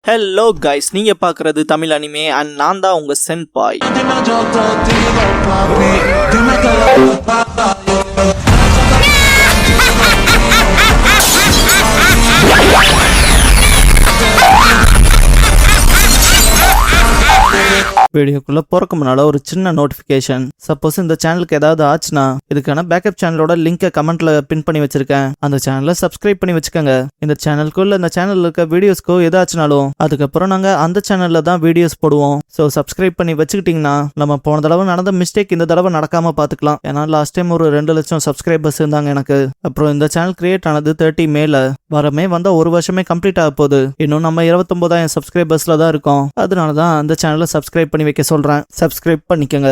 Hello guys, நீங்க பாக்குறது Tamil anime and நான் தான் உங்க சென்பாய். வீடியோக்குள்ள போறக்கு முன்னால ஒரு சின்ன நோட்டிபிகேஷன். சப்போஸ் இந்த சேனலுக்கு ஏதாவது ஆச்சுன்னா இதுக்கான பேக்கப் சேனலோட லிங்கை கமெண்ட்ல பின் பண்ணி வச்சிருக்கேன். அந்த சேனலை சப்ஸ்கிரைப் பண்ணி வச்சுக்கோங்க. இந்த சேனலுக்குள்ள இந்த சேனல்ல இருக்க வீடியோஸ்க்கோ ஏதாச்சுனாலும் அதுக்கப்புறம் நாங்க அந்த சேனல்ல தான் வீடியோஸ் போடுவோம். ஸோ சப்ஸ்கிரைப் பண்ணி வச்சுக்கிட்டீங்கன்னா நம்ம போன தடவை நடந்த மிஸ்டேக் இந்த தடவை நடக்காம பாத்துக்கலாம். ஏன்னா லாஸ்ட் டைம் ஒரு 2 லட்சம் சப்ஸ்கிரைபர்ஸ் இருந்தாங்க எனக்கு. அப்புறம் இந்த சேனல் கிரியேட் ஆனது 30 மேல வரமே வந்த ஒரு வருஷமே கம்ப்ளீட் ஆக போகுது. இன்னும் நம்ம 29,000 சப்ஸ்கிரைபர்ஸ்ல தான் இருக்கோம். அதனாலதான் அந்த சேனலை சப்ஸ்கிரைப் பண்ணி வைக்க சொல்றேன். சப்ஸ்கிரைப் பண்ணிக்கங்க.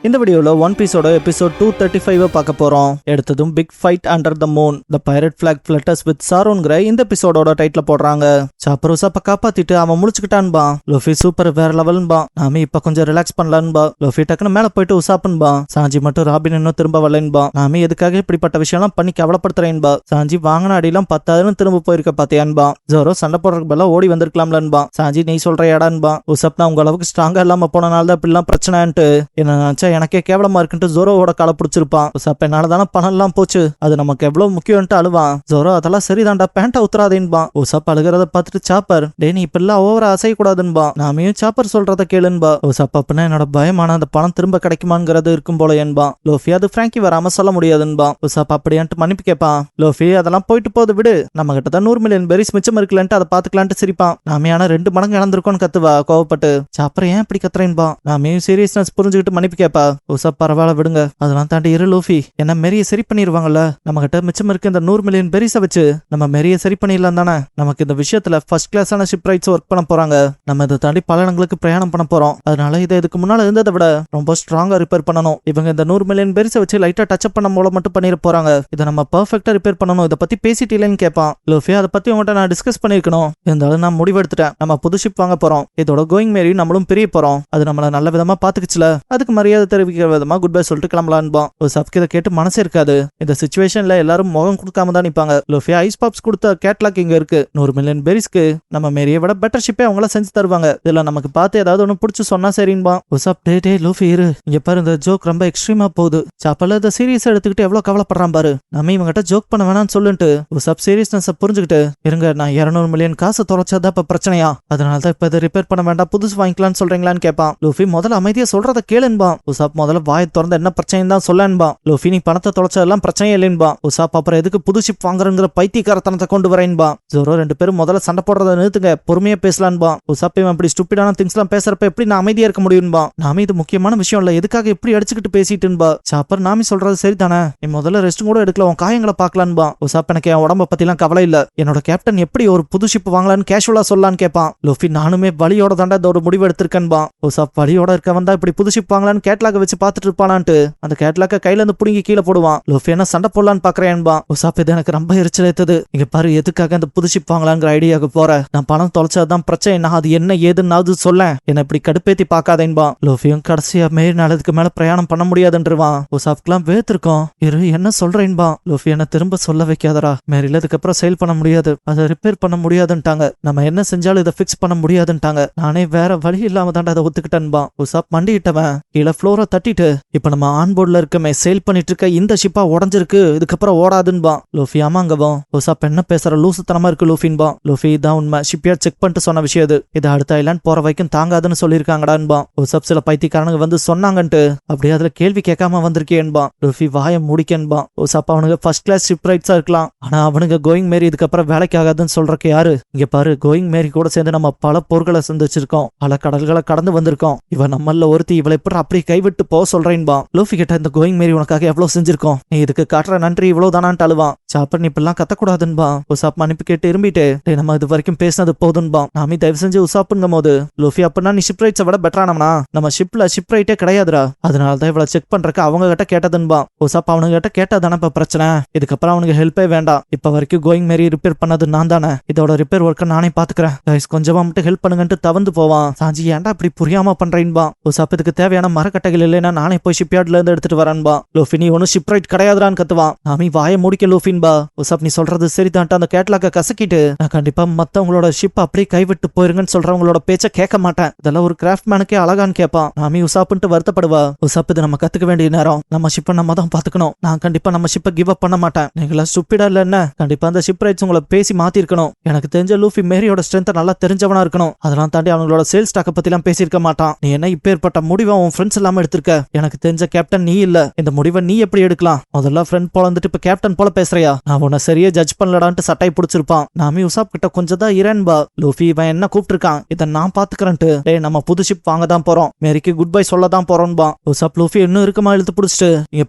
இந்த வீடியோல ஒன் பீஸோட எபிசோட் 235 பார்க்க போறோம். எடுத்ததும் big fight under the moon the pirate flag flutters with சாரோன்கிற இந்த எபிசோடோட டைட்டில் போடுறாங்க. சாப்பர் உசாப்ப காப்பாத்திட்டு அவன் முடிச்சுக்கிட்டான்பா. லோஃபி சூப்பர் வேற லெவல்பா. நாம இப்ப கொஞ்சம் ரிலாக்ஸ் பண்ணலான்பா. லோஃபி டக்குன்னு மேல போயிட்டு உசாப்புன்பா. சாஞ்சி மட்டும் ராபின் இன்னும் திரும்ப வரலன்பா. நாம எதுக்காக இப்படிப்பட்ட விஷயம்லாம் பண்ணி கவலைப்படுத்துறேன்பா. சாஞ்சி வாங்கின அடியெல்லாம் 10,000 திரும்ப போயிருக்க பாத்தியான்பா. ஜோரோ சண்டை போடுறதுக்கு பதிலா ஓடி வந்திருக்கலாம்லன்பா. சாஞ்சி நீ சொல்ற இடான்பா. உசாப்னா உங்க அளவுக்கு ஸ்ட்ராங்கா இல்லாம போனனால தான் இப்படிலாம் பிரச்சனைன்ட்டு என்ன எனக்கே கேவலமா இருக்குன்ட்டு ஜோரோவோட காலை பிடிச்சிருப்பான். உசாப் என்னாலதான பணம் எல்லாம் போச்சு, அது நமக்கு எவ்வளவு முக்கியம்ட்டு அழுவான். ஜோரோ அதெல்லாம் சரிதான்டா, பேண்டா உத்தராதேன்பா. உசாப் அழுகிறத பார்த்துட்டு சாப்பர் டே நீ இப்பெல்லாம் ஓவரா அசையக்கூடாதுன்பா. நாமையும் சாப்பர் சொல்றத கேளுன்பா. உசாப் அப்படின்னா என்னோட பயமான அந்த பணம் திரும்ப கிடைக்குமாங்கிறது இருக்கும் போல என்பா. லோஃபி அது பிராங்கி வராம சொல்ல முடியாதுன்பா. உசாப் அப்படியான்ட்டு மன்னிப்பு கேட்பான். லோஃபி அதெல்லாம் போயிட்டு போது விடு, நம்ம கிட்ட தான் 100 மில்லியன் பெரிஸ் மிச்சம் இருக்குலன்ட்டு அதை பாத்துக்கலான்ட்டு சிரிப்பான். நாமையான 2 மடங்கு இழந்திருக்கோன்னு கத்துவா கோவப்பட்டு. சாப்பர் ஏன் இப்படி கத்துறேன்பா. நாமையும் சீரியஸ்னஸ் புரிஞ்சுக்கிட்டு மன்னிப்பு கேட்பா. உசாப் பரவாயில்ல விடுங்க, அதெல்லாம் தாண்டி இரு லோஃபி, என்ன மெரிய சரி பண்ணிருவாங்கல்ல. நம்ம கிட்ட மிச்சம் இருக்க இந்த 100 மில்லியன் பெரிஸை வச்சு நம்ம மெரிய சரி பண்ணிடலாம் தானே. நமக்கு இந்த விஷயத்துல ஃபர்ஸ்ட் கிளாஸான ஷிப் ரைட்ஸ் ஒர்க் பண்ண போறாங்க. நம்ம இதை தாண்டி பல இடங்களுக்கு பிரயாணம் பண்ண போறோம். அதனால இதை இதுக்கு முன்னால இருந்ததை விட ரொம்ப ஸ்ட்ராங்கா ரிப்பேர் பண்ணணும். இவங்க இந்த 100 மில்லியன் பெரிஸை வச்சு லைட்டா டச் அப் பண்ண மூலம் மட்டும் பண்ணிட போறாங்க. இதை நம்ம பர்ஃபெக்டா ரிப்பேர் பண்ணணும். இதை பத்தி பேசிட்டீங்களேன்னு கேட்பான். லோஃபி அதை பத்தி உங்கள்கிட்ட நான் டிஸ்கஸ் பண்ணிருக்கணும், இருந்தாலும் நான் முடிவெடுத்துட்டேன். நம்ம புது ஷிப் வாங்க போறோம். இதோட கோயிங் மேரி நம்மளும் பிரிய போறோம். அது நம்மள நல்ல விதமா பாத்துக்குச்சுல, அதுக்கு மரியாதை தெரிவிக்கிற விதமா குட் பை சொல்லிட்டு கிளம்பலான்பா. ஒரு சப்க்கு இதை கேட்டு மனசே இருக்காது. இந்த சிச்சுவேஷன்ல எல்லாரும் முகம் கொடுக்காம தான் நிப்பாங்க. லோஃபி ஐஸ் பாப்ஸ் கொடுத்த கேட்லாக் இங்க இருக்கு. 100 மில்லியன் பெரிஸ்க்கு நம்ம மேரிய விட பெட்டர் ஷிப்பே அவங்கள செஞ்சு தருவாங்க. இதுல நமக்கு பார்த்து ஏதாவது ஒண்ணு பிடிச்சு சொன்னா சரின்பா. உசாப் டே லோஃபி இரு, இங்க பாரு இந்த ஜோக் ரொம்ப எக்ஸ்ட்ரீமா போகுது. சாப்பல இதை சீரியஸ் எடுத்துக்கிட்டு எவ்வளவு கவலைப்படுறான் பாரு. நம்ம இவங்கிட்ட ஜோக் பண்ண வேணாம்னு சொல்லிட்டு உசாப் சீரியஸ்னஸ் புரிஞ்சுக்கிட்டு இருங்க, நான் 200 மில்லியன் காசு தொலைச்சாதான் இப்ப பிரச்சனையா, அதனாலதான் இப்ப இதை ரிப்பேர் பண்ண வேண்டாம், புதுசு வாங்கிக்கலாம்னு சொல்றீங்களான்னு கேட்பான். லோஃபி முதல்ல அமைதியா சொல்றத கேளுன்பா. உசாப் முதல்ல வாயை திறந்து என்ன பிரச்சனை தான் சொல்லன்பா. லோஃபி நீ பணத்தை தொலைச்சதெல்லாம் பிரச்சனையே இல்லைன்பா. உசாப் அப்புறம் எதுக்கு புது ஷிப் வாங்குறங்கிற பைத்தியக்காரத்தனத்தை கொண்டு வரேன்பா. ஜோரோ 2 பேரும் முதல்ல சண்டை போடுறத நிறுத்துங்க, பொறுமையா பேசலான்பா. உசாப் இவன் இப்படி ஸ்டூபிடான திங்ஸ் எல்லாம் பேசுறப்ப எப்படி நான் அமைதியா இருக்க முடியும்பா. நாம இது முக்கியமான விஷயம் இல்ல, எதுக்காக இப்படி அடிச்சுக்கிட்டு பேசிட்டுன்பா. சாப்பர் நாமி சொல்றது சரிதானே, நீ முதல்ல ரெஸ்ட் கூட எடுக்கல, உன் காயங்களை பாக்கலான்பா. உசாப் எனக்கு என் உடம்ப பத்தி எல்லாம் கவலை இல்ல, என்னோட கேப்டன் எப்படி ஒரு புது ஷிப் வாங்கலான்னு கேஷுவலா சொல்லலான்னு கேட்பான். லோஃபி நானுமே வலியோட தாண்டா இதோட முடிவு எடுத்திருக்கேன்பா. உசாப் வலியோட இருக்கவன் தான் இப்படி புது ஷிப் வாங்கலான்னு கேட்லாக வச்சு பாத்துட்டு இருப்பானான்ட்டு அந்த கேட்லாக்க கையில இருந்து புடுங்கி கீழே போடுவான். லோஃபி என்ன சண்டை போடலான்னு பாக்குறேன்பா. உசாப் இது எனக்கு ரொம்ப எரிச்சல் ஏத்துது. இங்க பாரு, எதுக்காக அந்த புது ஷிப் வாங்கலாங்கிற ஐடியாவுக்கு போற, நான் பணம் தொலைச்சதுதான் பிரச்சனை, நான் அது என்ன ஏதுன்னு சொல்ல, என்ன இப்படி கடுப்பேத்தி பாக்காதேன்பா. லோஃபியும் கடைசியா மேரி நாளதுக்கு மேல பிரயாணம் பண்ண முடியாதுன்றுவான். உசாப்க்குலாம் வேத்திருக்கோம். இரு என்ன சொல்றேன்பா. லோஃபி என்ன திரும்ப சொல்ல வைக்காதரா. மேரில இதுக்கப்புறம் சேல் பண்ண முடியாது, அதை ரிப்பேர் பண்ண முடியாதுன்ட்டாங்க. நம்ம என்ன செஞ்சாலும் இதை பிக்ஸ் பண்ண முடியாதுன்ட்டாங்க. நானே வேற வழி இல்லாம தாண்டா அதை ஒத்துக்கிட்டேன்பா. உசாப் மண்டிட்டவன் கீழே ஃப்ளோரை தட்டிட்டு இப்ப நம்ம ஆன்போர்ட்ல இருக்கமே சேல் பண்ணிட்டு இருக்க இந்த ஷிப்பா உடஞ்சிருக்கு, இதுக்கப்புறம் ஓடாதுன்பா. லோஃபி ஆமாங்கவா. உசாப் என்ன பேசுற லூசுத்தனமா இருக்கு லூஃபின்பா. லோஃபி தான் உண்மை, ஷிப்யார்ட் செக் பண்ணிட்டு சொன்ன விஷயம் இது அடுத்த ஐலாண்ட் போற வரைக்கும் தாங்காதுன்னு சொல்லிருக்காங்கடான்பா. உசாப் சில பைத்தியக்காரனுங்க வந்து சொன்னாங்கன்ட்டு அப்படியே அதுல கேள்வி கேட்காம வந்திருக்கேன்பா. லோஃபி வாய முடிக்கன்பா. உசாப் அவனுங்க ஃபர்ஸ்ட் கிளாஸ் ஷிப் ரைட்ஸா இருக்கலாம், ஆனா அவனுங்க கோயிங் மேரி இதுக்கப்புறம் வேலைக்கு ஆகாதுன்னு சொல்றக்கு யாரு. இங்க பாரு, கோயிங் மேரி கூட சேர்ந்து நம்ம பல போர்களை சந்திச்சிருக்கோம், பல கடல்களை கடந்து வந்திருக்கோம். இவன் நம்மள ஒருத்தி, இவளை எப்படி அப்படி கைவிட்டு போ சொல்றேன்பா. லோஃபி கிட்ட இந்த கோயிங் மேரி உனக்காக எவ்வளவு செஞ்சிருக்கோம், நீ இதுக்கு காட்டுற நன்றி இவ்வளவு தானான்ட்டு அழுவான். சாப்பர் நீ இப்பெல்லாம் கத்தக்கூடாதுன்பா. உசாப் மன்னிப்பு கேட்டு இரும்பிட்டு நம்ம இது வரைக்கும் பேசினது போதுன்பா. நாமி தயவு செஞ்சு உசாப்புங்கும் போது லோஃபி அப்படின்னா நீ ஷிப் ரைட்ஸை விட பெட்டரானவனா, நம்ம ஷிப்ல ஷிப் ரைட்டே கிடையாதுரா, அதனாலதான் இவ்வளவு செக் பண்றக்கு அவங்க கிட்ட கேட்டதுன்பா. உசாப் அவனுங்க கிட்ட கேட்டதானே இப்ப பிரச்சனை, இதுக்கப்புறம் அவனுக்கு ஹெல்ப்பே வேண்டாம். இப்ப வரைக்கும் கோயிங் மேரி ரிப்பேர் பண்ணது நான் தானே, இதோட ரிப்பேர் ஒர்க்க நானே பாத்துக்கிறேன், கைஸ் கொஞ்சமா மட்டும் ஹெல்ப் பண்ணுங்கன்ட்டு தவந்து போவான். சாஞ்சி ஏன்டா இப்படி புரியாம பண்றேன்பா. உசாப் இதுக்கு தேவையான மரக்கட்டைகள் இல்லைன்னா நானே போய் ஷிப்யார்ட்ல இருந்து எடுத்துட்டு வரேன்பா. லோஃபி நீ ஒன்னும் ஷிப் ரைட் கிடையாதுரான்னு கத்துவான். நாமி வாய முடிக்க லோஃபின் நண்பா. உசாப் நீ சொல்றது சரிதான்ட்டு அந்த கேட்லாக்க கசக்கிட்டு நான் கண்டிப்பா மத்தவங்களோட ஷிப் அப்படியே கைவிட்டு போயிருங்கன்னு சொல்றவங்களோட பேச்ச கேட்க மாட்டேன். இதெல்லாம் ஒரு கிராஃப்ட் மேனுக்கே அழகான்னு கேட்பான். நாமி உசாப்ன்ட்டு வருத்தப்படுவா. உசாப் இது நம்ம கத்துக்க வேண்டிய நேரம். நம்ம ஷிப்பை நம்ம தான் பாத்துக்கணும். நான் கண்டிப்பா நம்ம ஷிப்பை கிவ் அப் பண்ண மாட்டேன். நீங்களா ஸ்டூபிடா இல்ல என்ன? கண்டிப்பா அந்த ஷிப் ரைட்ஸ் உங்களை பேசி மாத்தி இருக்கணும். எனக்கு தெரிஞ்ச லூஃபி மேரியோட ஸ்ட்ரென்த் நல்லா தெரிஞ்சவனா இருக்கணும். அதெல்லாம் தாண்டி அவங்களோட சேல்ஸ் ஸ்டாக்க பத்தி எல்லாம் பேசியிருக்க மாட்டான். நீ என்ன இப்பேற்பட்ட முடிவை உன் ஃப்ரெண்ட்ஸ் இல்லாம எடுத்திருக்க? எனக்கு தெரிஞ்ச கேப்டன் நீ இல்ல. இந்த முடிவை நீ எப்படி எடுக்கலாம்? முதல்ல ஃப்ரெண்ட் போல வந்துட்டு இப்ப கேப்டன் போல பேசுறியா? நான் உன்னை சரியா ஜட்ஜ் பண்ணலடான்ட்டு சட்டை பிடிச்சிருப்பான். நாமி உசாப் கிட்ட கொஞ்சம் தான் இரன்பா. லூஃபி இவன் என்ன கூப்பிட்டு இருக்கான், இதை நான் பாத்துக்கிறேன்ட்டு. டேய் நம்ம புது ஷிப் வாங்க தான் போறோம், மேரிக்கு குட் பை சொல்ல தான் போறோம்பா. உசாப் லூஃபி இன்னும் இருக்குமா இழுத்து பிடிச்சிட்டு, இங்க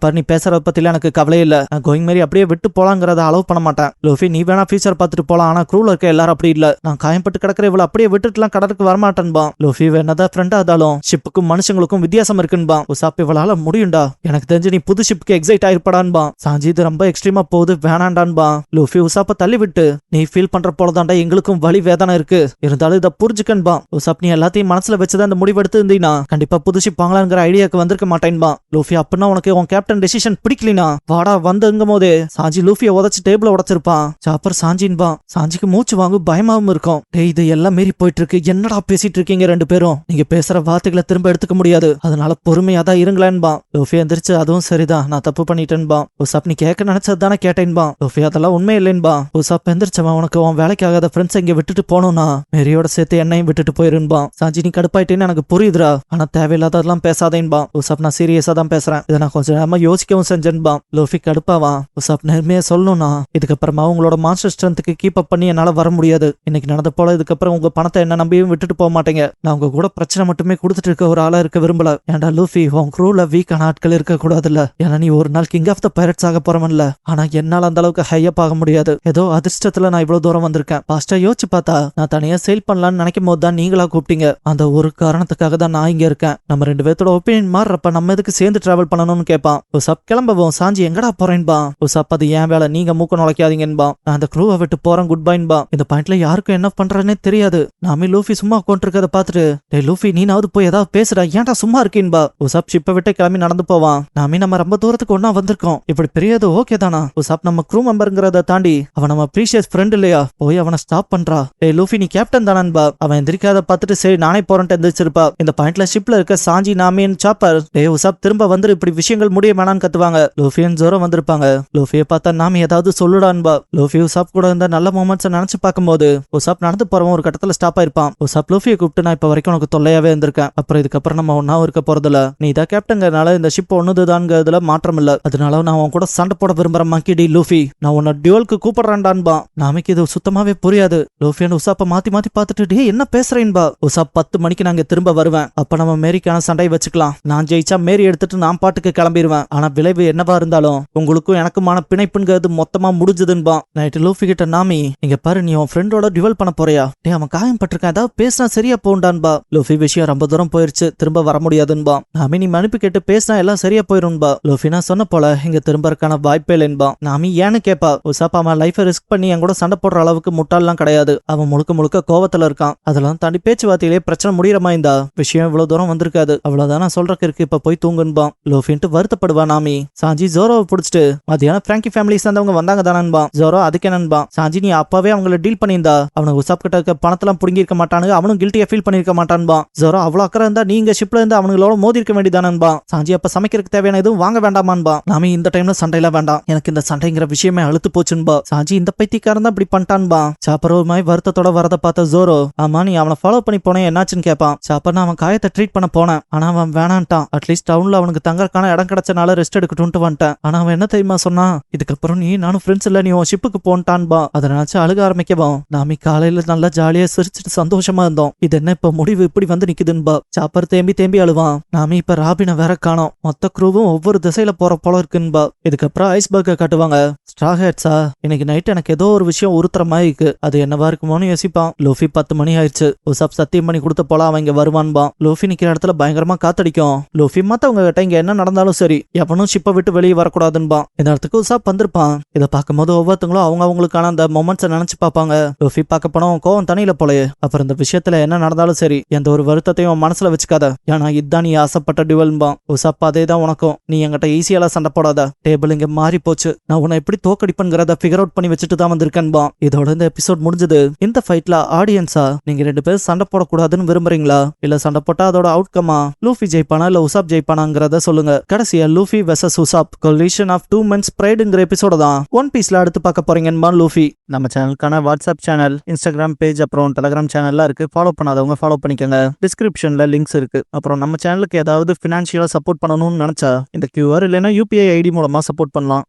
பாரு நீ பேசுறத பத்தில எனக்கு கவலையே இல்ல. நான் கோயிங் மேரி அப்படியே விட்டு போலாங்கிறத அலோவ் பண்ண மாட்டேன். லூஃபி நீ வேணா ஃபியூச்சர் பார்த்துட்டு போலாம், ஆனா க்ரூல இருக்க எல்லாரும் அப்படி இல்ல. நான் காயப்பட்டு கிடக்குற இவ்வளவு அப்படியே விட்டுட்டுலாம் கடலுக்கு வரமாட்டேன்பா. லூஃபி வேணாதான் ஃப்ரெண்டா இருந்தாலும் ஷிப்புக்கும் மனுஷங்களுக்கும் வித்தியாசம் இருக்குன்பா. உசாப் இவளால முடியும்டா, எனக்கு தெரிஞ்சு நீ புது ஷிப்புக்கு எக்ஸைட் ஆயிருப்படான்பா. சாஞ்சி இது ரொம்ப எக்ஸ்ட்ரீமா போகுது வேணாண்டான்பா. லூஃபி உசாப்ப தள்ளி விட்டு, நீ ஃபீல் பண்ற போலதாண்டா எங்களுக்கும் வலி வேதனை இருக்கு, இருந்தாலும் இதை புரிஞ்சுக்கன்பா. உசாப் நீ எல்லாத்தையும் மனசுல வச்சுதான் இந்த முடிவு எடுத்து இருந்தீனா கண்டிப்பா புது ஷிப் வாங்கலாங்கிற ஐடியாக்கு வந்திருக்க மாட்டேன்பா. லூஃபி அப்படின்னா உனக்கு உன் கேப்டன் டெசிஷன் பிடிக்கலினா வாடா வந்துங்கும் போதே சாஞ்சி லூஃபியை உதச்சு டேபிள உடைச்சிருப்பான். சாப்பர் சாஞ்சின்பா. சாஞ்சிக்கு மூச்சு வாங்கு பயமாவும் இருக்கும். டேய் இது எல்லாம் மீறி போயிட்டு இருக்கு, என்னடா பேசிட்டு இருக்கீங்க ரெண்டு பேரும்? நீங்க பேசுற வார்த்தைகளை திரும்ப எடுத்துக்க முடியாது, அதனால பொறுமையா தான் இருங்களேன்பா. லூஃபி எந்திரிச்சு அதுவும் சரிதான் நான் தப்பு பண்ணிட்டேன்பா. உசாப் நீ கேட்க நினைச்சது தானே கேட்டேன்பா. லூஃபி அதெல்லாம் உண்மை இல்லைன்பா. உசாப் எந்திரிச்சவன் உனக்கு உன் வேலைக்காகாத ஃப்ரெண்ட்ஸ் இங்க விட்டுட்டு போனோம்னா மேரியோட சேர்த்து என்னையும் விட்டுட்டு போயிருன்பா. சாஞ்சி நீ கடுப்பாயிட்டேன்னு எனக்கு புரியுதுரா, ஆனா தேவையில்லாததெல்லாம் பேசாதேன்பா. உசாப் நான் சீரியஸா தான் பேசுறேன், இதை நான் கொஞ்சம் நேரமா யோசிக்கவும் செஞ்சேன்பா. லூஃபி கடுப்பாவா. உசாப் நேர்மையா சொல்லணும்னா இதுக்கப்புறமா உங்களோட மாஸ்டர் ஸ்ட்ரென்த்துக்கு கீப் அப் பண்ணி என்னால வர முடியாது. இன்னைக்கு நடந்த போல இதுக்கப்புறம் உங்க பணத்தை என்ன நம்பியும் விட்டுட்டு போக மாட்டேங்க. நான் உங்க கூட பிரச்சனை மட்டுமே கொடுத்துட்டு இருக்க ஒரு ஆளா இருக்க விரும்பல. ஏன்டா லூஃபி உன் க்ரூல வீக்கான ஆட்கள் இருக்க கூடாதுல்ல. ஏன்னா நீ ஒரு நாள் கிங் ஆஃப் த பைரட்ஸ் ஆக போறவன்ல. ஆனா என்னால அந்த அளவுக்கு ஹை அப் ஆக முடியாது. ஏதோ அதிர்ஷ்டத்துல நான் இவ்வளவு தூரம் வந்திருக்கேன். பாஸ்டா யோசிச்சு பார்த்தா நான் தனியா சேல் பண்ணலாம்னு நினைக்கும் போது தான் நீங்களா கூப்பிட்டீங்க. அந்த ஒரு காரணத்துக்காக தான் நான் இங்க இருக்கேன். நம்ம ரெண்டு பேர்த்தோட ஒப்பீனியன் மாறுறப்ப நம்ம எதுக்கு சேர்ந்து டிராவல் பண்ணணும்னு கேட்பான். உசாப் கிளம்பவும் சாஞ்சி எங்கடா போறேன்பா. உசாப் அது ஏன் வேலை, நீங்க மூக்க நுழைக்காதீங்கன்பா. நான் அந்த க்ரூவை விட்டு போறேன் குட் பைன்பா. இந்த பாயிண்ட்ல யாருக்கும் என்ன பண்றேன்னே தெரியாது. நாமே லூஃபி சும்மா கொண்டிருக்கத பாத்துட்டு, டேய் லூஃபி நீனாவது போய் ஏதாவது பேசுடா, ஏன்டா சும்மா இருக்கீன்பா. உசாப் ஷிப்பை விட்டு கிளம்பி நடந்து போவான். நாமே நம்ம ரொம்ப தூரத்துக்கு ஒன்னா வந்திருக்கோம், இப்படி பெரியது ஓகே தானா? உசாப் நம்ம க்ரூ மெம்பருங்கிறத தாண்டி அவன் நம்ம ப்ரீஷியஸ் ஃப்ரெண்ட் இல்லையா, போய் அவனை ஸ்டாப் பண்றா. டேய் லூஃபி நீ கேப்டன் தானன்பா. அவன் எந்திரிக்காத பார்த்துட்டு சரி நானே போறேன்ட்டு எந்திரிச்சிருப்பா. இந்த பாயிண்ட்ல ஷிப்ல இருக்க சாஞ்சி நாமின் சாப்பர் டேய் உசாப் திரும்ப வந்து இப்படி விஷயங்கள் முடிய வேணான்னு கத்துவாங்க. லூஃபியன் ஜோரம் வந்திருப்பாங்க. லூஃபியை பார்த்தா நாமி ஏதாவது சொல்லுடான்பா. லூஃபி உசாப் கூட இருந்த நல்ல மொமெண்ட்ஸ் நினைச்சு பார்க்கும்போது உசாப் நடந்து போறவன் ஒரு கட்டத்துல ஸ்டாப் ஆயிருப்பான். உசாப் லூஃபியை கூப்பிட்டு நான் இப்ப வரைக்கும் உனக்கு தொல்லையாவே இருந்திருக்கேன், அப்புறம் இதுக்கப்புறம் நம்ம ஒன்னாவும் இருக்க போறதில்ல. நீ தான் கேப்டங்கிறதுனால இந்த ஷிப் ஒண்ணுதான்ங்கிறதுல மாற்றம் இல்ல, அதனால நான் உன் கூட சண்டை போட விரும்புற மாக்கிடி லூஃபி. நான் உன்னை டியூவலுக்கு கூப்பிடுறான்டான்பா. நாமிக்கு இது சுத்தமாவே புரியாது. லூஃபியன் உசாப்பை மாத்தி மாத்தி பார்த்துட்டு டே என்ன பேசுறேன்பா. உசாப் 10 மணிக்கு நாங்க திரும்ப வருவேன், அப்ப நம்ம மேரிக்கான சண்டை வச்சுக்கலாம். நான் ஜெயிச்சா மேரி எடுத்துட்டு நான் பாட்டுக்கு கிளம்பிடுவேன். ஆனா விளைவு என்னவா இருந்தாலும் உங்களுக்கும் எனக்குமான பிணைப்புங்கிறது மொத்தமா முடிஞ்சதுன்பா. நைட்டு லூஃபி கிட்ட நாமி இங்க பாரு நீ உன் ஃப்ரெண்டோட டியூவல் பண்ண போறியா? டே அவன் காயம் பட்டிருக்கான், ஏதாவது பேசினா சரியா போண்டான்பா. லூஃபி விஷயம் ரொம்ப தூரம் போயிருச்சு, திரும்ப வர முடியாதுன்பா. நாமி நீ மனுப்பி கேட்டு பேசினா எல்லாம் சரியா போயிரும்பா. லூஃபி நான் சொன்ன போல இங்க திரும்ப இருக்கான வாய்ப்பே இல்லைன்பா. நாமி ஏன்னு கேப்பா. உசாப் அவன் லைஃபை ரிஸ்க் பண்ணி என் கூட சண்டை போடுற அளவுக்கு முட்டாள்லாம் கிடையாது. அவன் முழுக்க முழுக்க கோவத்துல இருக்கான். அதெல்லாம் தாண்டி பேச்சுவார்த்தையிலே பிரச்சனை முடியறமா இருந்தா விஷயம் இவ்வளவு தூரம் வந்திருக்காது. அவ்வளவுதான் நான் சொல்றக்கு இருக்கு, இப்ப போய் தூங்குன்பா. லூஃபின்ட்டு வருத்தப்படுவா நாமி. சாஞ்சி ஜோரோவை பிடிச்சிட்டு மத்தியானம் பிராங்கி ஃபேமிலி சேர்ந்தவங்க வந்தாங்க தானன்பா. ஜோரோ அதுக்கு என்னன்பா. சாஞ்சி நீ அப்பவே அவங்கள டீல் பண்ணியிருந்தா அவனுக்கு உசாப் கிட்ட இருக்க பணத்தெல்லாம் புடுங்கி இருக்க மாட்டானுங்க, அவனும் கில்ட்டியா ஃபீல் பண்ணிருக்க மாட்டான்பா. ஜோரோ அவ்வளவு அக்கறை இருந்தா நீங்க ஷிப்ல இருந்து அவங்களோட மோதி இருக்க வேண்டியதானன்பா. சாஞ்சி அப்ப சமைக்கிறதுக்கு தேவையான எதுவும் வாங்க வேண்டாமான்பா. நாமி இந்த டைம்ல சண்டையில வேண்டாம், எனக்கு இந்த சண்டைங்கிற விஷயமே அழுத்து போச்சுன்பா. சாஞ்சி இந்த பைத்தியக்காரன் தான் இப்படி பண்ணிட்டான்பா. சாப்பர் ஒரு மாதிரி வருத்தத்தோட வரத பார்த்த ஜோரோ ஆமா நீ அவனை ஃபாலோ பண்ணி போனேன் என்னாச்சுன்னு கேட்பான். சாப்பர் நான் அவன் காயத்தை ட்ரீட் பண்ண போனேன், ஆனா அவன் வேணான்ட்டான். அட்லீஸ்ட் டவுன்ல அவனுக்கு தங்கறக்கான இடம் கிடைச்சனால ரெஸ்ட் எடுக்கட்டும்ட்டு வந்துட்டேன். ஆனா அவன் என்ன தெரியுமா சொன்னா, இதுக்கப்புறம் நீ நானும் ஃப்ரெண்ட்ஸ் இல்ல, நீ உன் ஷிப்புக்கு போன்ட்டான்பா. அதை நினைச்சு அழுக ஆரம்பிக்கவும் நாமி காலையில நல்லா ஜாலியா சிரிச்சுட்டு சந்தோஷமா இருந்தோம். இது என்ன இப்ப முடிவு இப்படி வந்து நிக்குதுன்பா. சாப்பர் தேம்பி தேம்பி அழுவான். நாமி இப்ப ராபினை வேற காணோம், மொத்த க்ரூவும் ஒவ்வொரு திசையில போற போல இருக்குன்பா. இதுக்கப்புறம் ஐஸ்பர்க காட்டுவாங்க. ஸ்ட்ரா ஹேட்ஸா இன்னைக்கு நைட் எனக்கு ஏதோ ஒரு விஷயம் உறுத்துற மாதிரி இருக்கு, அது என்னவா இருக்குமோன்னு யோசிப்பான். லூஃபி 10 மணி ஆயிடுச்சு. உசாப் சத்தியம் பண்ணி கொடுத்த போல அவன் இங்க வருவான்பா. லூஃபி நிக்கிற இடத்துல பயங்கரமா காத்தடிக்கும். லூஃபி மத்தவங்க கிட்ட இங்க என்ன நடந்தாலும் சரி எவனும் ஷிப்பை விட்டு வெளியே வரக்கூடாதுன்பா. இந்த இடத்துக்கு உசாப் வந்திருப்பான். இதை பார்க்கும்போது ஒவ்வொருத்தங்களும் அவங்க அவங்களுக்கான அந்த மொமெண்ட்ஸை நினைச்சு பார்ப்பாங்க. லூஃபி பார்க்க போனோம் கோவம் தனியில போலயே. அப்புறம் இந்த விஷயத்துல என்ன நடந்தாலும் சரி எந்த ஒரு வருத்தத்தையும் மனசுல வச்சுக்காத, ஏன்னா இதுதான் நீ ஆசைப்பட்ட டியூவல்பா. உசாப் அதே தான் உனக்கும், நீ என்கிட்ட ஈஸியால சண்டை போடாத. டேபிள் இங்க மாறி போச்சு, நான் உன்னை எப்படி தோக்கடிப்பேங்கிறத ஃபிகர் அவுட் பண்ணி வச்சுட்டு தான் வந்திருக்கேன்பா. இதோட இந்த எபிசோட் முடிஞ்சது. இந்த ஃபைட்ல ஆடியன்ஸா நீங்க 2 பேரும் சண்டை போடக்கூடாதுன்னு விரும்புறீங்களா, இல்ல சண்டை போட்டா அதோட அவுட்கமா லூஃபி ஜெயிப்பானா இல்ல உசாப் ஜெயிப்பானாங்கிறத சொல்லுங்க. கடைசியா Luffy versus Usopp collision of 2 men's prideங்கிற எபிசோட தான் ஒன் பீஸ்ல அடுத்து பார்க்க போறீங்கன்பா லூஃபி. நம்ம சேனலுக்கான வாட்ஸ்அப் சேனல், இன்ஸ்டாகிராம் பேஜ், அப்புறம் டெலிகிராம் சேனல்லாம் இருக்கு. ஃபாலோ பண்ணாதவங்க ஃபாலோ பண்ணிக்கோங்க. டிஸ்கிரிப்ஷன்ல லிங்க்ஸ் இருக்கு. அப்புறம் நம்ம சேனலுக்கு ஏதாவது ஃபினான்ஷியலா சப்போர்ட் பண்ணணும்னு நினைச்சா இந்த QR இல்லைன்னா UPI ஐடி மூலமா சப்போர்ட் பண்ணலாம்.